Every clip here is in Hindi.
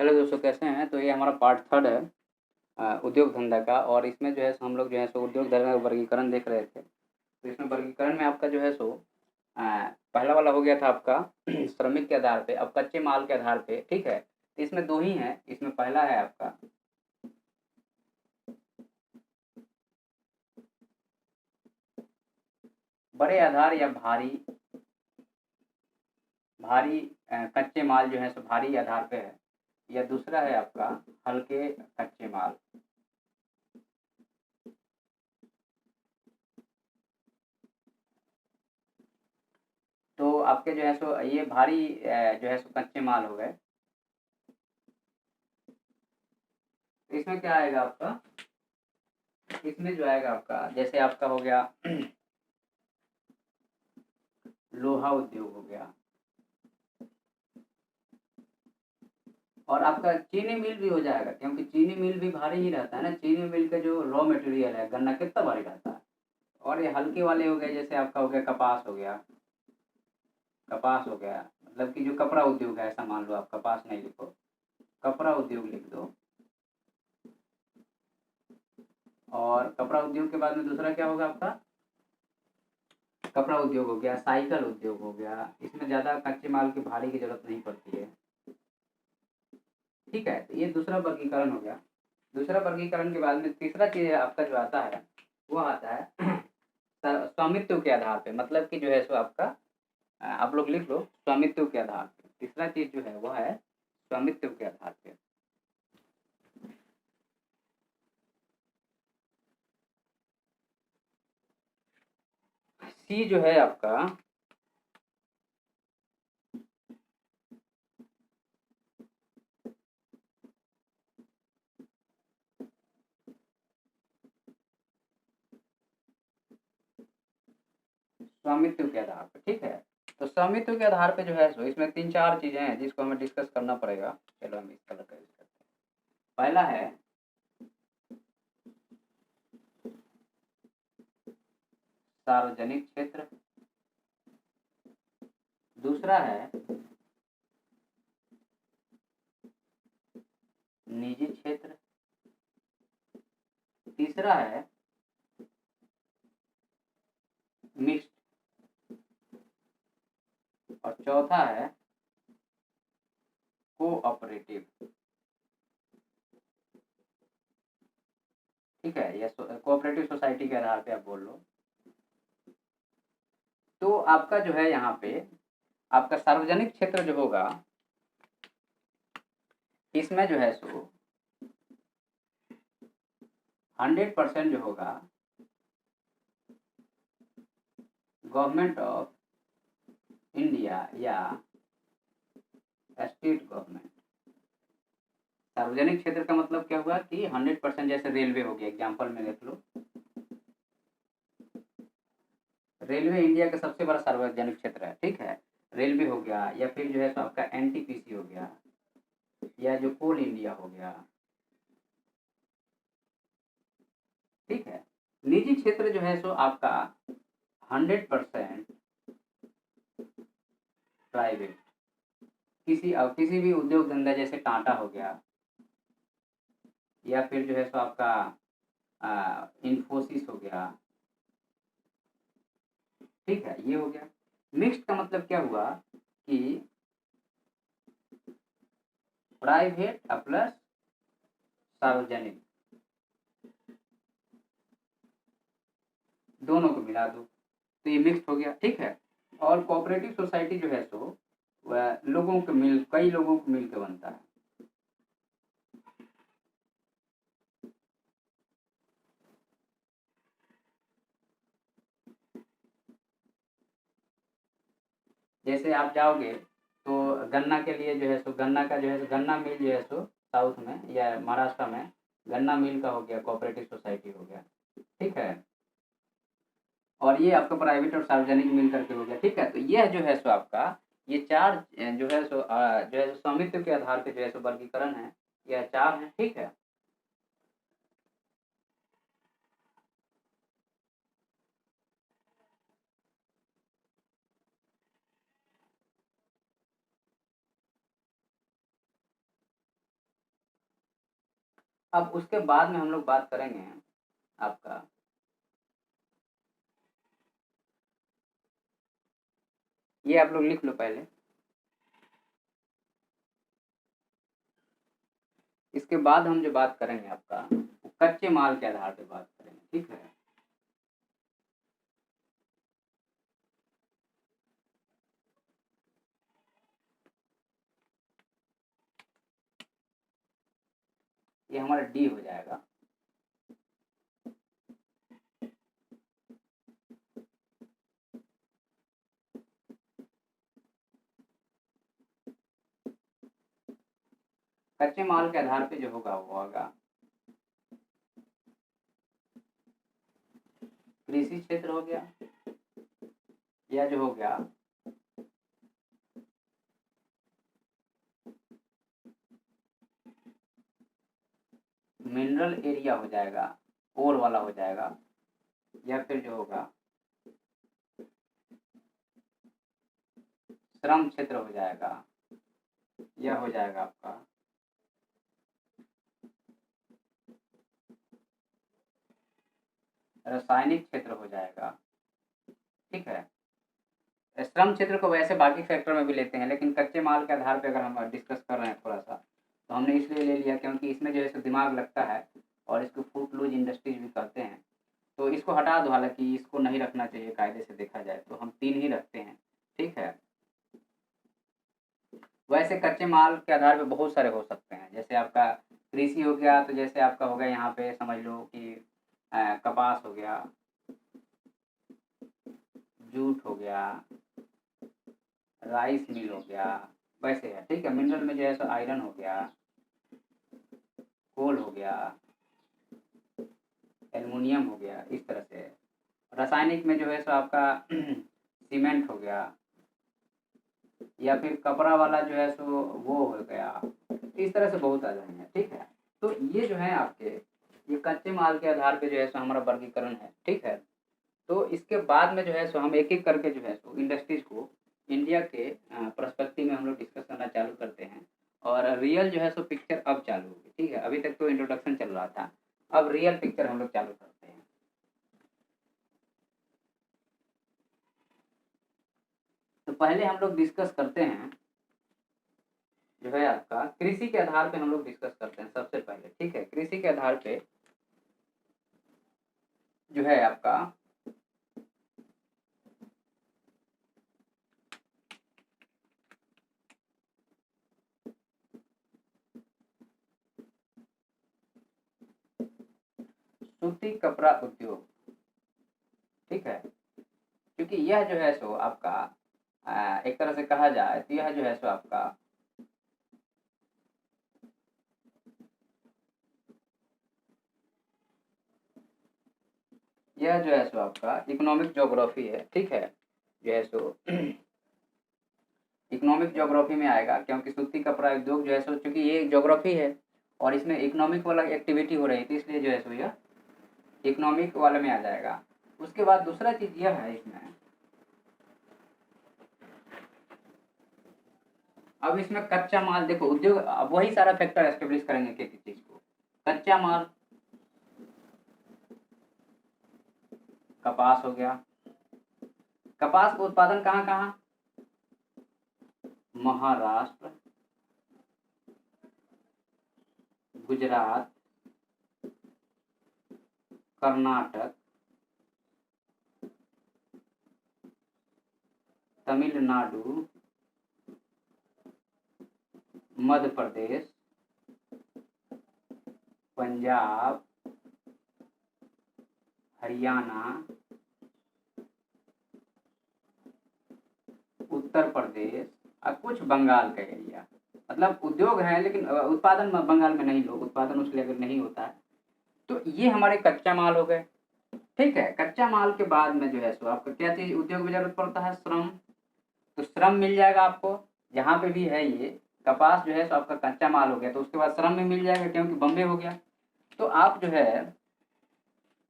हेलो दोस्तों, कैसे हैं? तो ये हमारा पार्ट थर्ड है उद्योग धंधा का। और इसमें जो है सो हम लोग जो है सो उद्योग धंधा का वर्गीकरण देख रहे थे। तो इसमें वर्गीकरण में आपका जो है सो अ, पहला वाला हो गया था आपका श्रमिक के आधार पे, अब कच्चे माल के आधार पे। ठीक है, तो इसमें दो ही हैं। इसमें पहला है आपका बड़े आधार या भारी भारी कच्चे माल जो है सो भारी आधार पे है, या दूसरा है आपका हल्के कच्चे माल। तो आपके जो है सो ये भारी जो है सो कच्चे माल हो गए। तो इसमें क्या आएगा आपका? इसमें जो आएगा आपका, जैसे आपका हो गया लोहा उद्योग हो गया, और आपका चीनी मिल भी हो जाएगा, क्योंकि चीनी मिल भी भारी ही रहता है ना। चीनी मिल का जो रॉ मटेरियल है गन्ना, कितना भारी रहता है। और ये हल्के वाले हो गए, जैसे आपका हो गया कपास हो गया। कपास हो गया मतलब कि जो कपड़ा उद्योग है, ऐसा मान लो। आप कपास नहीं लिखो, कपड़ा उद्योग लिख दो। और कपड़ा उद्योग के बाद में दूसरा क्या होगा आपका? कपड़ा उद्योग हो गया, साइकिल उद्योग हो गया। इसमें ज़्यादा कच्चे माल की भारी की जरूरत नहीं पड़ती है। ठीक है, तो ये दूसरा वर्गीकरण हो गया। दूसरा वर्गीकरण के बाद में तीसरा चीज़ आपका जो आता है, वो आता है स्वामित्व के आधार पे। मतलब कि जो है सो आपका आप लोग लिख लो स्वामित्व के आधार पे। तीसरा चीज़ जो है वो है स्वामित्व के आधार पे। सी जो है आपका स्वामित्व के आधार पे। ठीक है, तो स्वामित्व के आधार पे जो है सो इसमें तीन चार चीज़ें हैं जिसको हमें डिस्कस करना पड़ेगा। चलो हम इस कलर का यूज करते हैं। पहला है सार्वजनिक क्षेत्र। दूसरा है निजी क्षेत्र। तीसरा है मिक्स्ड। और चौथा है कोऑपरेटिव। ठीक है, या कोऑपरेटिव सोसाइटी के आधार पे आप बोल लो। तो आपका जो है यहाँ पे आपका सार्वजनिक क्षेत्र जो होगा, इसमें जो है सो 100% जो होगा गवर्नमेंट ऑफ इंडिया या स्टेट गवर्नमेंट। सार्वजनिक क्षेत्र का मतलब क्या हुआ कि 100%, जैसे रेलवे हो गया, एग्जाम्पल में देख लो। रेलवे इंडिया का सबसे बड़ा सार्वजनिक क्षेत्र है। ठीक है, रेलवे हो गया, या फिर जो है तो आपका एनटीपीसी हो गया, या जो कोल इंडिया हो गया। ठीक है, निजी क्षेत्र जो है सो आपका 100% प्राइवेट। किसी भी उद्योग धंधा, जैसे टाटा हो गया, या फिर जो है सो आपका इन्फोसिस हो गया। ठीक है, ये हो गया। मिक्स्ड का मतलब क्या हुआ कि प्राइवेट प्लस सार्वजनिक, दोनों को मिला दो तो ये मिक्स्ड हो गया। ठीक है, और कोऑपरेटिव सोसाइटी जो है सो वह लोगों के मिल कई लोगों को मिल के बनता है। जैसे आप जाओगे तो गन्ना के लिए जो है सो गन्ना का जो है सो गन्ना मिल जो है सो साउथ में या महाराष्ट्र में गन्ना मिल का हो गया कोऑपरेटिव सोसाइटी हो गया। ठीक है, और ये आपका प्राइवेट और सार्वजनिक मिल करके हो गया। ठीक है, तो यह जो है सो आपका ये चार जो है सो स्वामित्व के आधार पे जो है सो वर्गीकरण है, यह चार है। ठीक है, अब उसके बाद में हम लोग बात करेंगे आपका, ये आप लोग लिख लो पहले, इसके बाद हम जो बात करेंगे आपका कच्चे माल के आधार पे बात करेंगे, ठीक है। ये हमारा डी हो जाएगा। कच्चे माल के आधार पे जो होगा वो होगा कृषि क्षेत्र हो गया, या जो हो गया मिनरल एरिया हो जाएगा, ओर वाला हो जाएगा, या फिर जो होगा श्रम क्षेत्र हो जाएगा, यह हो जाएगा आपका रासायनिक क्षेत्र हो जाएगा, ठीक है। श्रम क्षेत्र को वैसे बाकी फैक्टर में भी लेते हैं, लेकिन कच्चे माल के आधार पे अगर हम डिस्कस कर रहे हैं थोड़ा सा, तो हमने इसलिए ले लिया क्योंकि इसमें जो है सो दिमाग लगता है और इसको फूट लूज इंडस्ट्रीज भी कहते हैं। तो इसको हटा दो, हालांकि इसको नहीं रखना चाहिए कायदे से देखा जाए तो, हम 3 ही रखते हैं, ठीक है। वैसे कच्चे माल के आधार पे बहुत सारे हो सकते हैं, जैसे आपका कृषि हो गया, तो जैसे आपका हो गया यहाँ पे समझ लो कि कपास हो गया, जूट हो गया, राइस मिल हो गया, वैसे है, ठीक है। मिनरल में जो है सो आयरन हो गया, कोल हो गया, एल्युमिनियम हो गया, इस तरह से। रासायनिक में जो है सो आपका सीमेंट हो गया, या फिर कपड़ा वाला जो है सो वो हो गया, इस तरह से बहुत आ जाएंगे, ठीक है। तो ये जो है आपके ये कच्चे माल के आधार पे जो है सो हमारा वर्गीकरण है, ठीक है। तो इसके बाद में जो है सो हम एक एक करके जो है सो इंडस्ट्रीज को इंडिया के पर्सपेक्टिव में हम लोग डिस्कस करना चालू करते हैं, और रियल जो है सो पिक्चर अब चालू होगी, ठीक है। अभी तक तो इंट्रोडक्शन चल रहा था, अब रियल पिक्चर हम लोग चालू करते हैं। तो पहले हम लोग डिस्कस करते हैं जो है आपका कृषि के आधार पे हम लोग डिस्कस करते हैं सबसे पहले, ठीक है। कृषि के आधार पे जो है आपका सूती कपड़ा उद्योग, ठीक है। क्योंकि यह जो है सो आपका एक तरह से कहा जाए तो यह जो है सो आपका यह जो है सो आपका इकोनॉमिक ज्योग्राफी है, ठीक है। जो है सो इकोनॉमिक ज्योग्राफी में आएगा, क्योंकि सूती कपड़ा उद्योग जो है सो चूंकि ये ज्योग्राफी है और इसमें इकोनॉमिक वाला एक्टिविटी हो रही थी, इसलिए जो है सो यह इकोनॉमिक वाले में आ जाएगा। उसके बाद दूसरा चीज यह है इसमें, अब इसमें कच्चा माल देखो उद्योग, अब वही सारा फैक्टर एस्टेब्लिश करेंगे किसी चीज को। कच्चा माल कपास हो गया, कपास का उत्पादन कहाँ कहाँ, महाराष्ट्र, गुजरात, कर्नाटक, तमिलनाडु, मध्य प्रदेश, पंजाब, हरियाणा, उत्तर प्रदेश और कुछ बंगाल का एरिया। मतलब उद्योग है लेकिन उत्पादन बंगाल में नहीं, लोग उत्पादन उस लेवल नहीं होता है। तो ये हमारे कच्चा माल हो गए, ठीक है। कच्चा माल के बाद में जो है सो आपका क्या चीज उद्योग में जरूरत पड़ता है, श्रम। तो श्रम मिल जाएगा आपको, जहाँ पे भी है ये कपास जो है सो आपका कच्चा माल हो गया, तो उसके बाद श्रम में मिल जाएगा क्योंकि बॉम्बे हो गया। तो आप जो है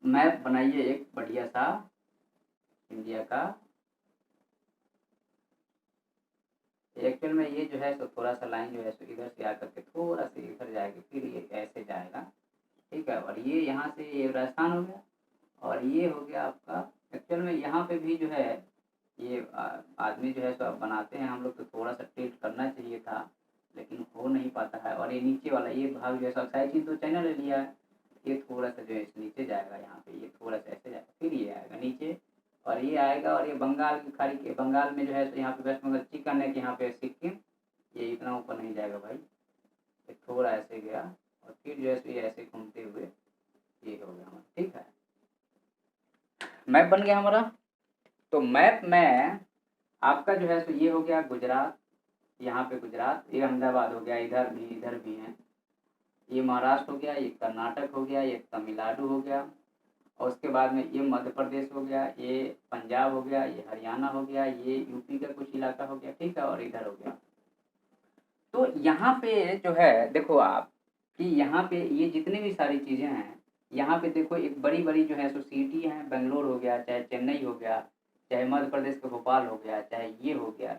मैप बनाइए एक बढ़िया सा इंडिया का। एक्चुअल में ये जो है सो थोड़ा सा लाइन जो है सो इधर से आकर के थोड़ा सा इधर जाएगी, फिर ये ऐसे जाएगा, ठीक है। और ये यहाँ से ये राजस्थान हो गया, और ये हो गया आपका। एक्चुअल में यहाँ पे भी जो है ये आदमी जो है सो अब बनाते हैं हम लोग, तो थोड़ा सा टिल्ट करना चाहिए था, लेकिन हो नहीं पाता है। और ये नीचे वाला ये भाग जो है सो साइड चीज तो चैनल ले लिया है, ये थोड़ा सा जो है नीचे जाएगा, यहाँ पे ये थोड़ा सा ऐसे जाएगा, फिर ये आएगा नीचे, और ये आएगा। और ये बंगाल की खाड़ी के बंगाल में जो है यहाँ पे वेस्ट बंगाल चिकन है कि यहाँ पे सिक्किम, ये इतना ऊपर नहीं जाएगा भाई, ये थोड़ा ऐसे गया, और फिर जो है ये ऐसे घूमते हुए ये हो गया हमारा। ठीक है, मैप बन गया हमारा। तो मैप में आपका जो है सो ये हो गया गुजरात, यहाँ पे गुजरात, ये अहमदाबाद हो गया, इधर भी है, ये महाराष्ट्र हो गया, ये कर्नाटक हो गया, ये तमिलनाडु हो गया, और उसके बाद में ये मध्य प्रदेश हो गया, ये पंजाब हो गया, ये हरियाणा हो गया, ये यूपी का कुछ इलाका हो गया। ठीक है, और इधर हो गया। तो यहाँ पे जो है देखो आप कि यहाँ पे ये जितनी भी सारी चीज़ें हैं, यहाँ पे देखो एक बड़ी बड़ी जो है सो सिटी है, बेंगलोर हो गया, चाहे चेन्नई हो गया, चाहे मध्य प्रदेश का भोपाल हो गया, चाहे ये हो गया,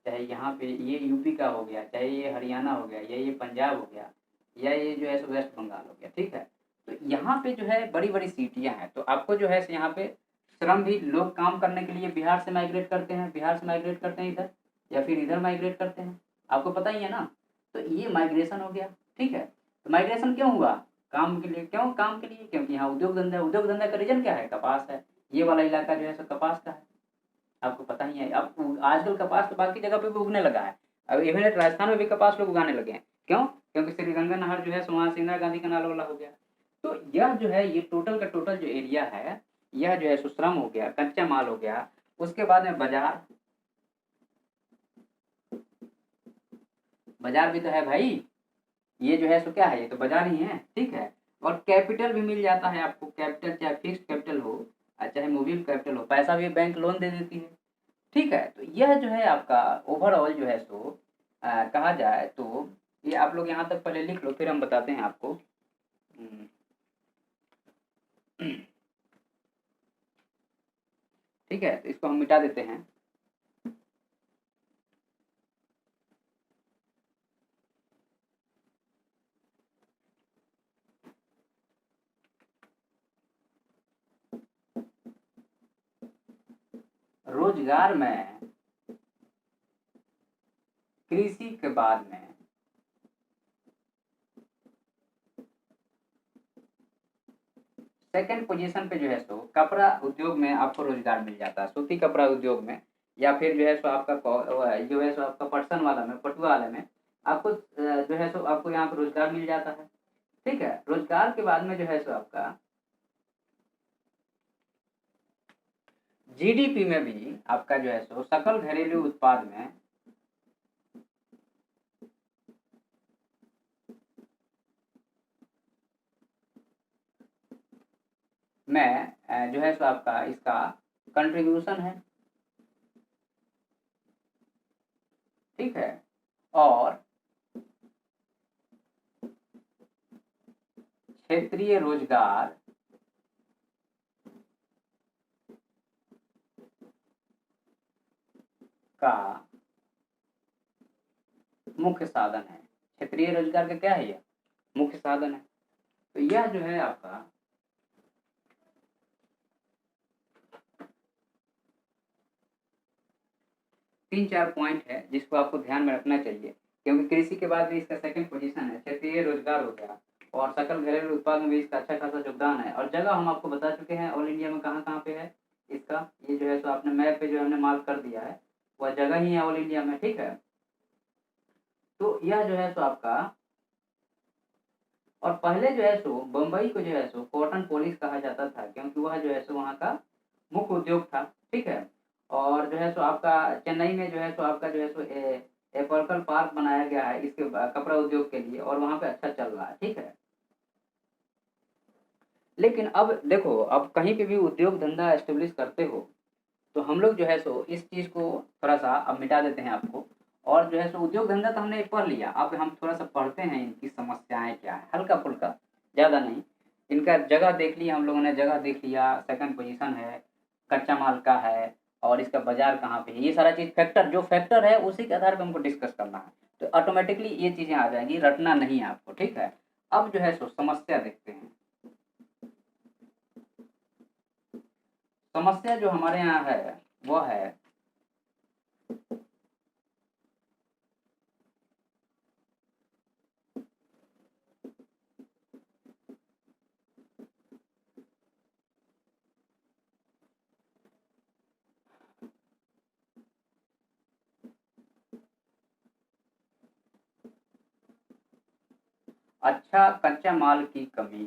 चाहे यहाँ पे ये यूपी का हो गया, चाहे ये हरियाणा हो गया, या ये पंजाब हो गया, या ये जो है सो वेस्ट बंगाल हो गया। ठीक है, तो यहाँ पे जो है बड़ी बड़ी सिटियाँ हैं, तो आपको जो है यहाँ पे श्रम भी लोग काम करने के लिए बिहार से माइग्रेट करते हैं, इधर, या फिर इधर माइग्रेट करते हैं, आपको पता ही है ना। तो ये माइग्रेशन हो गया। ठीक है, तो माइग्रेशन क्यों हुआ? काम के लिए। क्यों काम के लिए? क्योंकि यहाँ उद्योग धंधा का रीजन क्या है? कपास है। ये वाला इलाका जो है सो कपास का है, आपको पता ही है। अब आजकल कपास तो बाकी जगह पे भी उगने लगा है, अब इवन राजस्थान में भी कपास लोग उगाने लगे हैं। क्यों? क्योंकि श्रीगंगा नहर जो है वहाँ से इंदिरा गांधी का नाला वाला हो गया। तो यह जो है ये टोटल का टोटल जो एरिया है, यह जो है सो श्रम हो गया, कच्चा माल हो गया, उसके बाद में बाजार भी तो है भाई, ये जो है सो क्या है, ये तो बाजार ही है। ठीक है, और कैपिटल भी मिल जाता है आपको, कैपिटल चाहे फिक्स्ड कैपिटल हो चाहे मूवेबल कैपिटल हो, पैसा भी बैंक लोन दे देती है। ठीक है, तो यह जो है आपका ओवरऑल जो है सो कहा जाए तो ये आप लोग यहाँ तक पहले लिख लो, फिर हम बताते हैं आपको। ठीक है, तो इसको हम मिटा देते हैं। रोजगार में कृषि के बाद में सेकंड पोजीशन पे जो है सो कपड़ा उद्योग में आपको रोजगार मिल जाता है, सूती कपड़ा उद्योग में, या फिर जो है सो आपका जो है सो आपका पटसन वाला में, पटुआ वाले में आपको जो है सो आपको यहाँ पे रोजगार मिल जाता है। ठीक है, रोजगार के बाद में जो है सो आपका जीडीपी में भी आपका जो है सो सकल घरेलू उत्पाद में जो है सो आपका इसका कंट्रीब्यूशन है। ठीक है, और क्षेत्रीय रोजगार का मुख्य साधन है। क्षेत्रीय रोजगार का क्या है? यह मुख्य साधन है। तो यह जो है आपका तीन चार पॉइंट है जिसको आपको ध्यान में रखना चाहिए, क्योंकि कृषि के बाद भी इसका सेकंड पोजीशन है, क्षेत्रीय रोजगार हो गया, और सकल घरेलू उत्पाद में भी इसका अच्छा खासा योगदान है। और जगह हम आपको बता चुके हैं ऑल इंडिया में कहाँ कहाँ पे है इसका, ये जो है सो आपने मैप पे जो हमने मार्क कर दिया है वह जगह ही है ऑल इंडिया में। ठीक है, तो यह जो है सो आपका, और पहले जो है सो बम्बई को जो है सो कॉटन पॉलिश कहा जाता था, क्योंकि वह जो है सो वहाँ का मुख्य उद्योग था। ठीक है, और जो है सो आपका चेन्नई में जो है सो आपका जो है सो एपरकल पार्क बनाया गया है इसके कपड़ा उद्योग के लिए, और वहाँ पे अच्छा चल रहा है। ठीक है, लेकिन अब देखो, अब कहीं पे भी उद्योग धंधा एस्टेब्लिश करते हो तो हम लोग जो है सो इस चीज़ को थोड़ा सा अब मिटा देते हैं आपको। और जो है सो उद्योग धंधा तो हमने पढ़ लिया, अब हम थोड़ा सा पढ़ते हैं इनकी समस्याएं क्या है, हल्का फुल्का, ज़्यादा नहीं। इनका जगह देख लिया हम लोगों ने, जगह देख लिया, सेकंड पोजीशन है, कच्चा माल का है, और इसका बाजार कहाँ पे है, ये सारा चीज़ फैक्टर जो फैक्टर है उसी के आधार पर हमको डिस्कस करना है। तो ऑटोमेटिकली ये चीज़ें आ जाएंगी, रटना नहीं है आपको। ठीक है, अब जो है सो समस्या देखते हैं। समस्या जो हमारे यहाँ है वो है अच्छा कच्चा माल की कमी।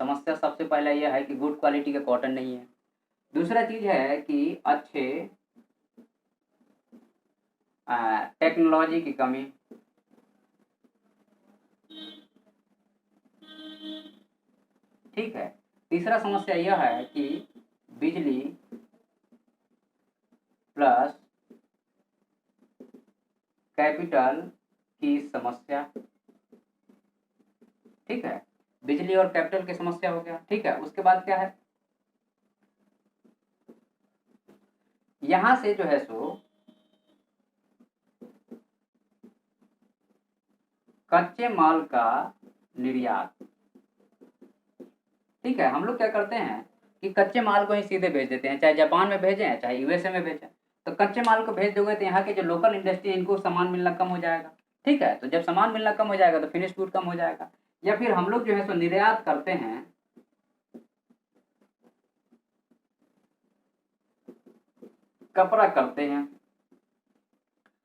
समस्या सबसे पहला यह है कि गुड क्वालिटी का कॉटन नहीं है। दूसरा चीज है कि अच्छे टेक्नोलॉजी की कमी। ठीक है। तीसरा समस्या यह है कि बिजली प्लस कैपिटल की समस्या। ठीक है, बिजली और कैपिटल की समस्या हो गया। ठीक है, उसके बाद क्या है, यहां से जो है सो कच्चे माल का निर्यात। ठीक है, हम लोग क्या करते हैं कि कच्चे माल को ही सीधे भेज देते हैं, चाहे जापान में भेजें चाहे यूएसए में भेजें। तो कच्चे माल को भेज दोगे तो यहाँ के जो लोकल इंडस्ट्री है इनको सामान मिलना कम हो जाएगा। ठीक है, तो जब सामान मिलना कम हो जाएगा तो फिनिश गुड कम हो जाएगा। या फिर हम लोग जो है सो निर्यात करते हैं, कपड़ा करते हैं।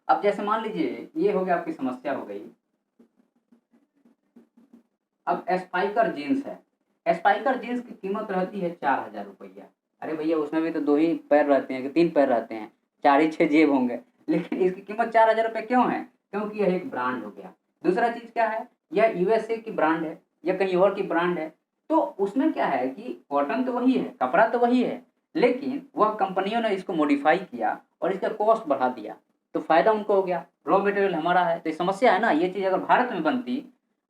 अब जैसे मान लीजिए ये हो गया, आपकी समस्या हो गई। अब स्पाइकर जीन्स है, स्पाइकर जीन्स की कीमत रहती है 4,000 रुपया। अरे भैया उसमें भी तो 2 ही पैर रहते हैं कि 3 पैर रहते हैं, 4 ही 6 जेब होंगे, लेकिन इसकी कीमत 4,000 रुपये क्यों है? क्योंकि यह एक ब्रांड हो गया। दूसरा चीज क्या है, यह यूएसए की ब्रांड है या कहीं और की ब्रांड है। तो उसमें क्या है कि कॉटन तो वही है, कपड़ा तो वही है, लेकिन वह कंपनियों ने इसको मॉडिफाई किया और इसका कॉस्ट बढ़ा दिया, तो फायदा उनको हो गया। रॉ मटेरियल हमारा है, तो ये समस्या है ना। ये चीज अगर भारत में बनती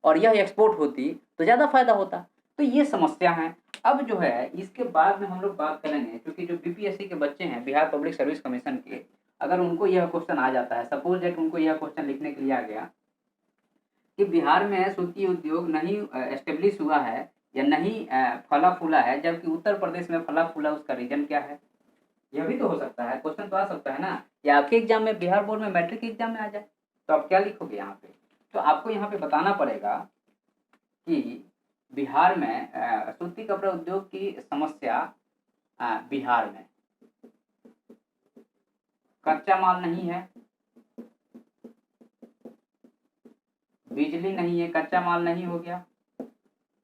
और यह एक्सपोर्ट होती तो ज़्यादा फायदा होता। तो ये समस्या है। अब जो है इसके बाद में हम लोग बात करेंगे, क्योंकि जो बीपीएससी के बच्चे हैं, बिहार पब्लिक सर्विस कमीशन के, अगर उनको यह क्वेश्चन आ जाता है, सपोज दैट उनको यह क्वेश्चन लिखने के लिए आ गया कि बिहार में सूती उद्योग नहीं एस्टेब्लिश हुआ है या नहीं फला फूला है, जबकि उत्तर प्रदेश में फला फूला, उसका रीजन क्या है? यह भी तो हो सकता है, क्वेश्चन तो आ सकता है ना। या आपके एग्जाम में, बिहार बोर्ड में मैट्रिक एग्जाम में आ जाए, तो आप क्या लिखोगे यहाँ पे? तो आपको यहाँ पे बताना पड़ेगा कि बिहार में सूती कपड़ा उद्योग की समस्या, बिहार में कच्चा माल नहीं है, बिजली नहीं है, कच्चा माल नहीं हो गया,